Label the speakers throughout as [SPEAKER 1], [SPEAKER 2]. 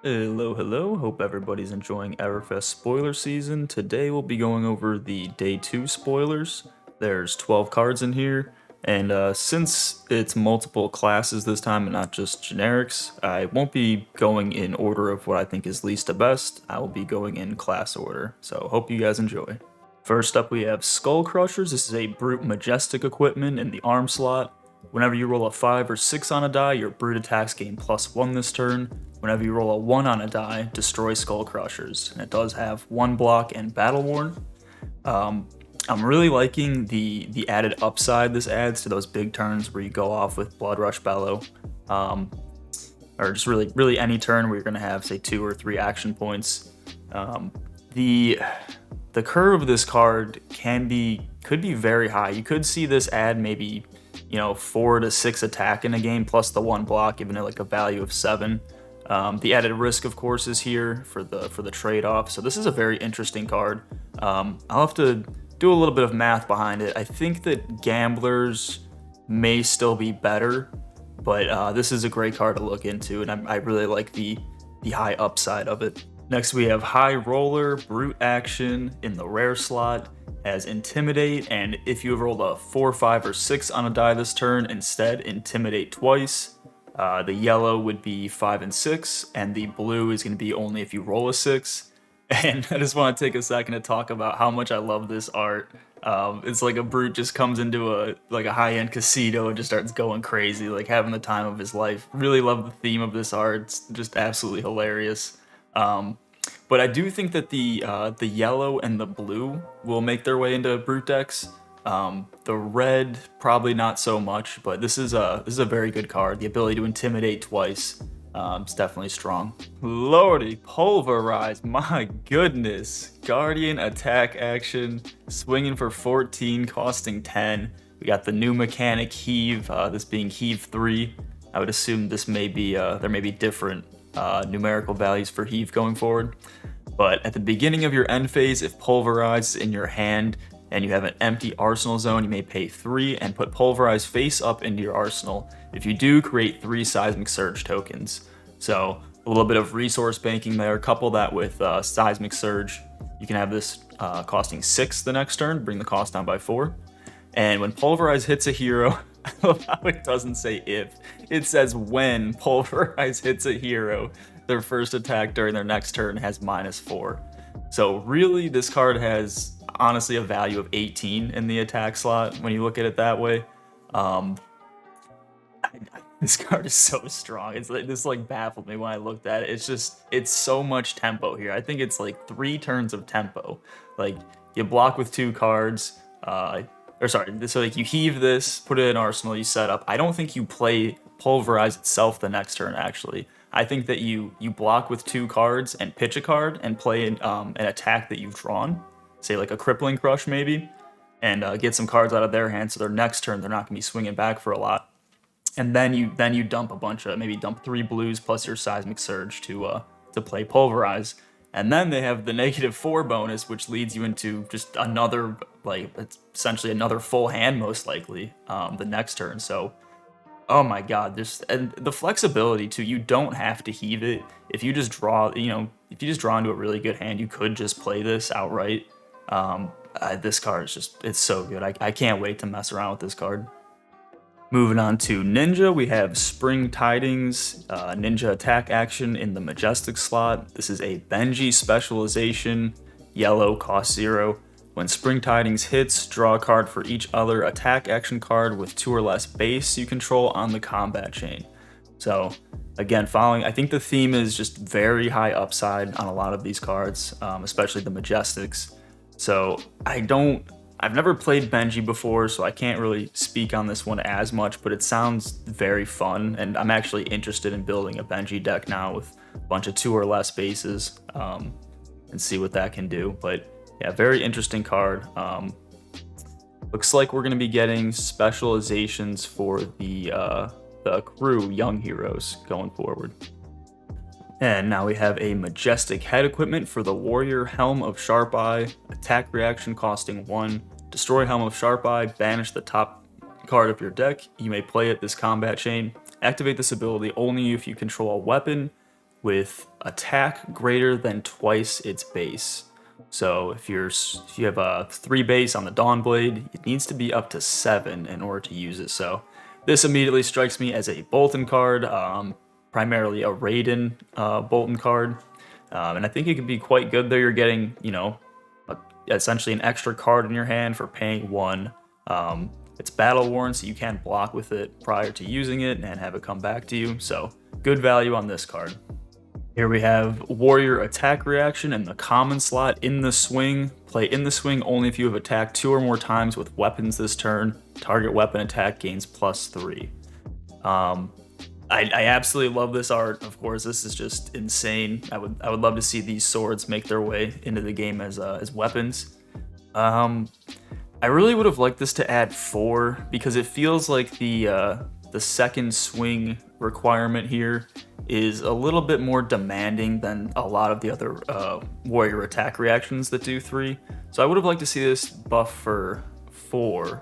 [SPEAKER 1] Hello. Hope everybody's enjoying Everfest spoiler season. Today we'll be going over the day 2 spoilers. There's 12 cards in here, and since it's multiple classes this time and not just generics, I won't be going in order of what I think is least to best. I will be going in class order, so hope you guys enjoy. First up, we have Skull Crushers. This is a Brute Majestic equipment in the arm slot. Whenever you roll a 5 or 6 on a die, your Brute attacks gain +1 this turn. Whenever you roll a 1 on a die, destroy Skull Crushers. And it does have 1 block and Battle Worn. I'm really liking the added upside this adds to those big turns where you go off with Blood Rush Bellow. Or just really any turn where you're going to have, say, 2 or 3 action points. The curve of this card could be very high. You could see this add maybe 4 to 6 attack in a game plus the 1 block, giving it like a value of 7. The added risk, of course, is here for the trade-off. So this is a very interesting card. I'll have to do a little bit of math behind it. I think that Gamblers may still be better, but this is a great card to look into, and I really like the high upside of it. Next, we have High Roller, Brute Action in the rare slot as Intimidate, and if you have rolled a 4, 5, or 6 on a die this turn, instead Intimidate twice. The yellow would be 5 and 6, and the blue is going to be only if you roll a 6. And I just want to take a second to talk about how much I love this art. It's like a brute just comes into a high-end casino and just starts going crazy, like having the time of his life. Really love the theme of this art. It's just absolutely hilarious. But I do think that the yellow and the blue will make their way into brute decks. The red probably not so much, but this is a very good card. The ability to intimidate twice is definitely strong. Lordy, Pulverize, my goodness. Guardian attack action, swinging for 14, costing 10. We got the new mechanic Heave, this being Heave 3. I would assume this may be there may be different numerical values for Heave going forward. But at the beginning of your end phase, if Pulverize is in your hand and you have an empty arsenal zone, you may pay 3 and put Pulverize face up into your arsenal. If you do, create 3 Seismic Surge tokens. So a little bit of resource banking there. Couple that with Seismic Surge. You can have this costing 6 the next turn, bring the cost down by 4. And when Pulverize hits a hero, I love how it doesn't say if, it says when Pulverize hits a hero, their first attack during their next turn has -4. So really, this card has honestly a value of 18 in the attack slot when you look at it that way. This card is so strong. This baffled me when I looked at it. It's so much tempo here. I think it's like 3 turns of tempo. Like, you block with 2 cards, so like you heave this, put it in arsenal, you set up. I don't think you play Pulverize itself the next turn, actually. I think that you block with 2 cards and pitch a card and play an attack that you've drawn, say like a Crippling Crush maybe, and get some cards out of their hand so their next turn they're not going to be swinging back for a lot. And then you dump a bunch of, maybe dump 3 blues plus your Seismic Surge to play Pulverize. And then they have the -4 bonus, which leads you into just another, it's essentially another full hand most likely the next turn. So, oh my god, and the flexibility too. You don't have to heave it. If you just draw, if you just draw into a really good hand, you could just play this outright. This card is it's so good. I can't wait to mess around with this card. Moving on to Ninja, we have Spring Tidings, Ninja attack action in the Majestic slot. This is a Benji specialization, yellow, cost 0. When Spring Tidings hits, draw a card for each other attack action card with 2 or less base you control on the combat chain. So again, I think the theme is just very high upside on a lot of these cards, especially the Majestics. So I've never played Benji before, so I can't really speak on this one as much, but it sounds very fun, and I'm actually interested in building a Benji deck now with a bunch of 2 or less bases, and see what that can do. But yeah, very interesting card. Looks like we're going to be getting specializations for the crew Young Heroes going forward. And now we have a Majestic head equipment for the Warrior Helm of Sharp Eye. Attack reaction costing 1. Destroy Helm of Sharp Eye, banish the top card of your deck. You may play it this combat chain. Activate this ability only if you control a weapon with attack greater than twice its base. So if you have a 3 base on the Dawn Blade, it needs to be up to 7 in order to use it. So this immediately strikes me as a Bolton card, primarily a Raiden Bolton card. And I think it could be quite good there. You're getting, essentially an extra card in your hand for paying 1. It's battle worn, so you can block with it prior to using it and have it come back to you. So good value on this card. Here we have Warrior Attack Reaction in the common slot in the swing. Play in the swing only if you have attacked 2 or more times with weapons this turn. Target weapon attack gains +3. I absolutely love this art. Of course, this is just insane. I would love to see these swords make their way into the game as weapons. I really would have liked this to add 4 because it feels like the second swing requirement here is a little bit more demanding than a lot of the other warrior attack reactions that do 3. So I would have liked to see this buff for 4.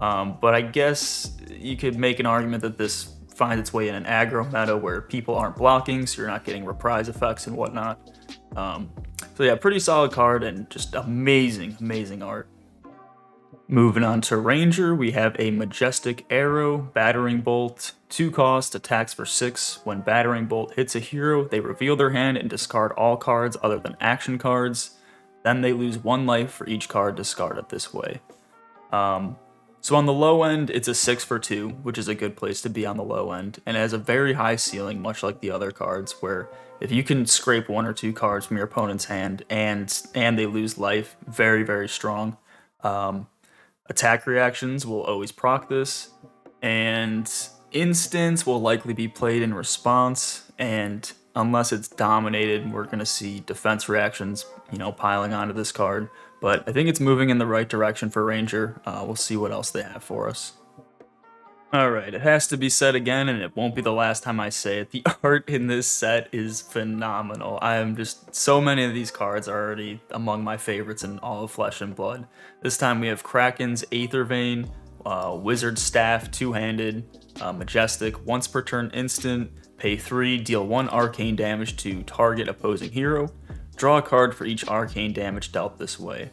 [SPEAKER 1] But I guess you could make an argument that this finds its way in an aggro meta where people aren't blocking, so you're not getting reprise effects and whatnot. So yeah, pretty solid card and just amazing art. Moving on to Ranger, we have a Majestic Arrow, Battering Bolt, 2 cost, attacks for 6. When Battering Bolt hits a hero, they reveal their hand and discard all cards other than action cards. Then they lose 1 life for each card discarded this way. So on the low end, it's a 6 for 2, which is a good place to be on the low end, and it has a very high ceiling, much like the other cards, where if you can scrape 1 or 2 cards from your opponent's hand and they lose life, very strong. Attack reactions will always proc this, and instants will likely be played in response, and unless it's dominated, we're going to see defense reactions, piling onto this card. But I think it's moving in the right direction for Ranger. We'll see what else they have for us. Alright, it has to be said again, and it won't be the last time I say it. The art in this set is phenomenal. So many of these cards are already among my favorites in all of Flesh and Blood. This time we have Kraken's Aether Vein, Wizard Staff, 2-handed, Majestic, once per turn instant, pay 3, deal 1 arcane damage to target opposing hero, draw a card for each arcane damage dealt this way.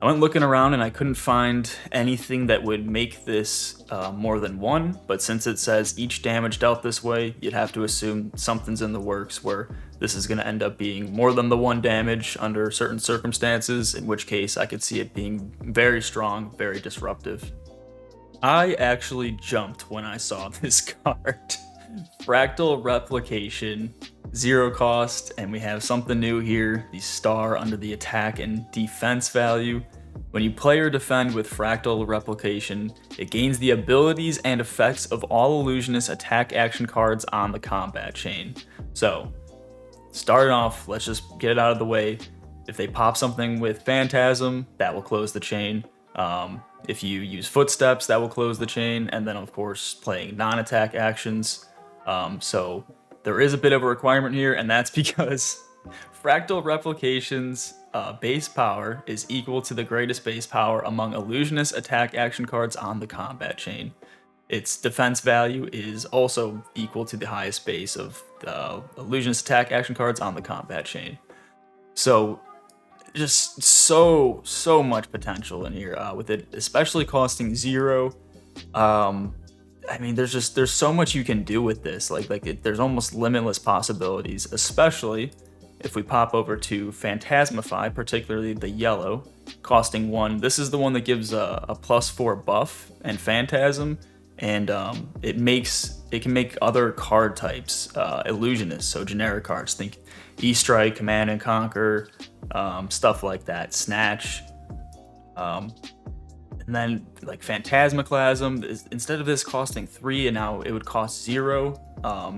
[SPEAKER 1] I went looking around and I couldn't find anything that would make this more than 1, but since it says each damage dealt this way, you'd have to assume something's in the works where this is going to end up being more than the 1 damage under certain circumstances, in which case I could see it being very strong, very disruptive. I actually jumped when I saw this card. Fractal Replication, 0 cost, and we have something new here, the star under the attack and defense value. When you play or defend with Fractal Replication, it gains the abilities and effects of all illusionist attack action cards on the combat chain. So, starting off, let's just get it out of the way. If they pop something with Phantasm, that will close the chain. If you use Footsteps, that will close the chain, and then of course playing non-attack actions. So there is a bit of a requirement here, and that's because Fractal Replication's base power is equal to the greatest base power among illusionist attack action cards on the combat chain. Its defense value is also equal to the highest base of the illusionist attack action cards on the combat chain. So just so much potential in here with it, especially costing 0. I mean, there's so much you can do with this. There's almost limitless possibilities, especially if we pop over to Phantasmify, particularly the yellow, costing 1. This is the one that gives a +4 buff and Phantasm, and it can make other card types illusionists, so generic cards. Think E-Strike, Command and Conquer, stuff like that, Snatch. And then like Phantasmaclasm, instead of this costing 3 and now it would cost 0,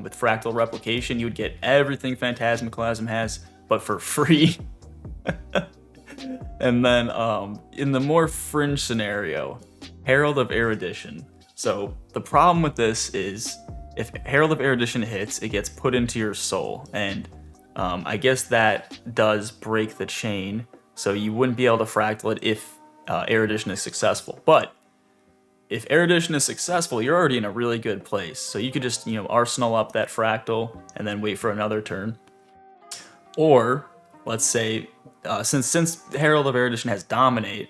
[SPEAKER 1] with Fractal Replication you would get everything Phantasmaclasm has, but for free. And then in the more fringe scenario, Herald of Erudition. So the problem with this is if Herald of Erudition hits, it gets put into your soul, and I guess that does break the chain, so you wouldn't be able to fractal it if Erudition is successful. But if Erudition is successful, you're already in a really good place. So you could just, arsenal up that Fractal and then wait for another turn. Or, let's say, since Herald of Erudition has Dominate,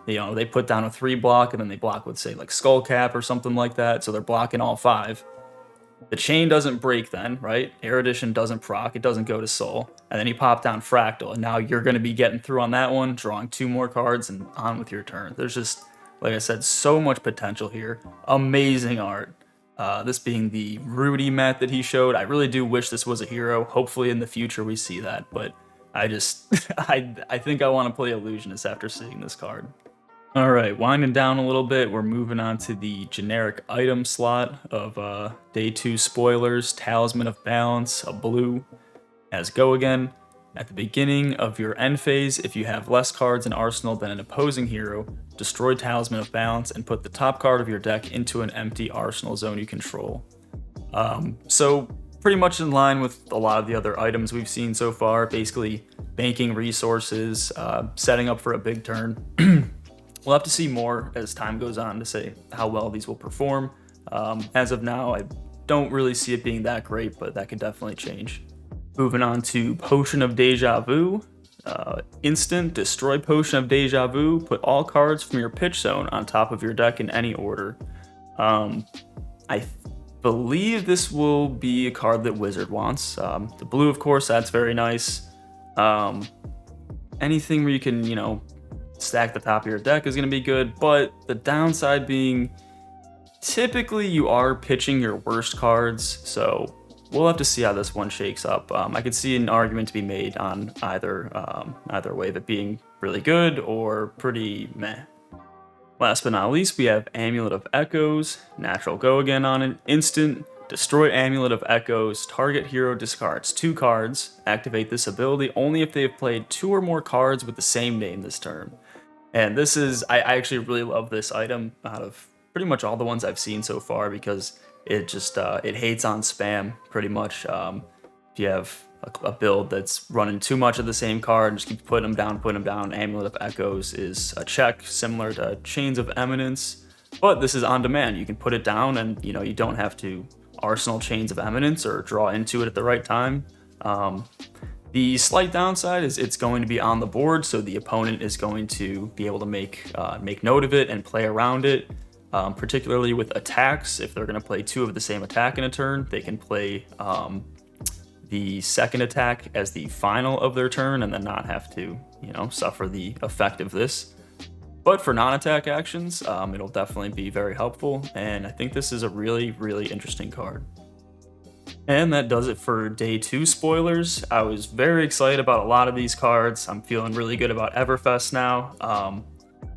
[SPEAKER 1] they put down a 3 block and then they block with, say, like Skull Cap or something like that. So they're blocking all 5. The chain doesn't break then, right? Erudition doesn't proc, it doesn't go to Soul. And then you pop down Fractal, and now you're going to be getting through on that one, drawing 2 more cards, and on with your turn. There's just, like I said, so much potential here. Amazing art. This being the Rudy Met that he showed. I really do wish this was a hero. Hopefully in the future we see that, but I just, I think I want to play Illusionist after seeing this card. Alright, winding down a little bit, we're moving on to the generic item slot of Day 2 spoilers, Talisman of Balance, a blue, as Go Again. At the beginning of your end phase, if you have less cards in Arsenal than an opposing hero, destroy Talisman of Balance and put the top card of your deck into an empty Arsenal zone you control. So pretty much in line with a lot of the other items we've seen so far, basically banking resources, setting up for a big turn. We'll have to see more as time goes on to say how well these will perform. As of now, I don't really see it being that great, but that could definitely change. Moving on to Potion of Deja Vu. Instant, destroy Potion of Deja Vu, put all cards from your pitch zone on top of your deck in any order. I believe this will be a card that Wizard wants. The blue, of course, that's very nice. Anything where you can, stack the top of your deck is going to be good, but the downside being typically you are pitching your worst cards, so we'll have to see how this one shakes up. I could see an argument to be made on either way of it being really good or pretty meh. Last but not least, we have Amulet of Echoes, natural Go Again on it, instant, destroy Amulet of Echoes, target hero discards 2 cards, activate this ability only if they have played 2 or more cards with the same name this turn. And this is, I actually really love this item out of pretty much all the ones I've seen so far because it just, it hates on spam pretty much. If you have a build that's running too much of the same card and just keep putting them down, Amulet of Echoes is a check similar to Chains of Eminence, but this is on demand. You can put it down and, you don't have to Arsenal Chains of Eminence or draw into it at the right time. The slight downside is it's going to be on the board, so the opponent is going to be able to make note of it and play around it, particularly with attacks. If they're going to play 2 of the same attack in a turn, they can play the second attack as the final of their turn and then not have to, suffer the effect of this. But for non-attack actions, it'll definitely be very helpful, and I think this is a really, really interesting card. And that does it for Day 2 spoilers. I was very excited about a lot of these cards. I'm feeling really good about Everfest now.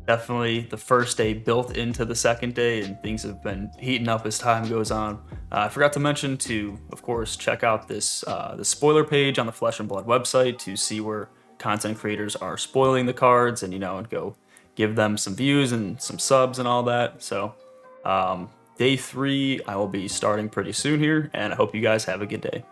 [SPEAKER 1] Definitely the first day built into the second day, and things have been heating up as time goes on. I forgot to mention to, of course, check out this the spoiler page on the Flesh and Blood website to see where content creators are spoiling the cards and, and go give them some views and some subs and all that. So, Day 3, I will be starting pretty soon here, and I hope you guys have a good day.